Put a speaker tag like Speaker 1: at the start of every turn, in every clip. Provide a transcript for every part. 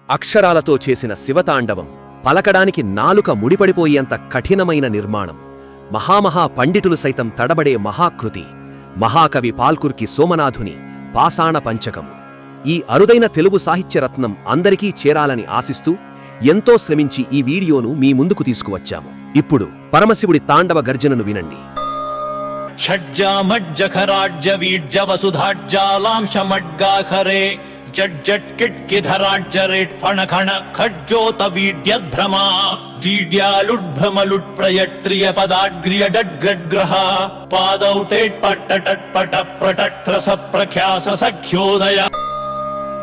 Speaker 1: అక్షరాలతో చేసిన శివతాండవం పలకడానికి నాలుక ముడిపడిపోయేంత కఠినమైన నిర్మాణం. మహామహా పండితులు సైతం తడబడే మహాకృతి. మహాకవి పాల్కుర్కి సోమనాథుని పాషాణ పంచకం. ఈ అరుదైన తెలుగు సాహిత్యరత్నం అందరికీ చేరాలని ఆశిస్తూ ఎంతో శ్రమించి ఈ వీడియోను మీ ముందుకు తీసుకువచ్చాము. ఇప్పుడు పరమశివుడి తాండవ గర్జనను వినండి.
Speaker 2: షడ్జామజ్జఖరాజ్యవీర్జవసుధాజ్జాలాంశమడ్గాఖరే జడ్జట్కిట్కిధరాజ్జరేట్ ఫణఖణ ఖడ్జోతవీడ్యద్భ్రమా వీడ్యాలుడ్భ్రమలుట్ప్రయట్త్రియ పదాగ్ర్యడగ్రగ్రహ పాదౌటేట్ పట్టటట్పట ప్రటట్రస ప్రఖ్యాస సఖ్యోదయ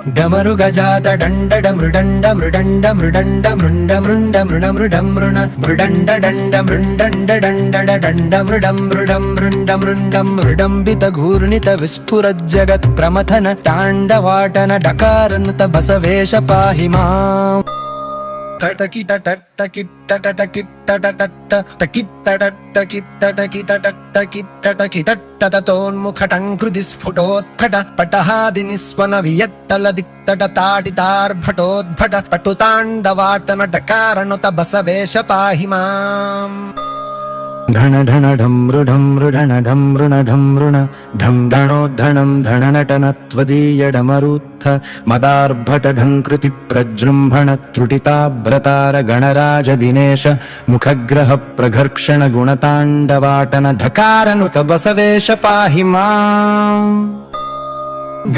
Speaker 3: డమరు గజాత డండడ మృడండ మృడండ మృడండ మృండ మృండ మృణ మృడం మృణ మృడండ డండ మృండండ డండడ డండ మృడం మృడం మృండ మృండం మృడంబిత ఘూర్ణిత విస్ఫురజ్జగత్ ప్రమథన తాండవాటన డకారనుత బసవేష పాహి మాం. తోన్ముఖటంకృతి స్ఫుటోత్కట పటహాది నిస్వన వియత్తల దిక్తట తాటితార్భటోద్భట పటుతాండవాటన డకారణుత బసవేష పాహి మాం. ఢణ ఢణ ఢం మృఢం మృఢణ ఢం మృణ ఢం మృణ ఢం ఢణోద్ధణం ధణనటన త్వదీయడమరుత్థ మదార్భట ఢంకృతి ప్రజృంభణ త్రుటితాభ్రతార గణరాజ దినేశ ముఖగ్రహ ప్రఘర్షణ గుణతాండవాటన ఢకారనుత బసవేష పాహి మాం.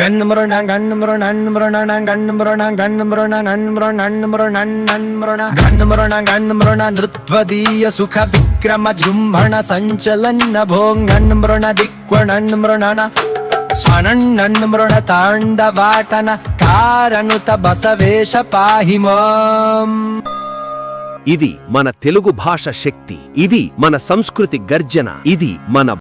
Speaker 3: గన్మృణ గన్మృణ మృణ గన్మృణ గన్మృణ నన్మృణ నన్మృణ నన్మృణ గన్మృణ గన్మృణ నృత్వదీయ సుఖ విక్రమ జృంభణ సంచలన్న భోంగన్మృణ దిక్వణన్మృణ స్వనన్నన్మృణ తాండవాటన కారనుత బసవేష పాహి మాం.
Speaker 1: ఇది మన తెలుగు భాష శక్తి. ఇది మన సంస్కృతి గర్జన. ఇది మన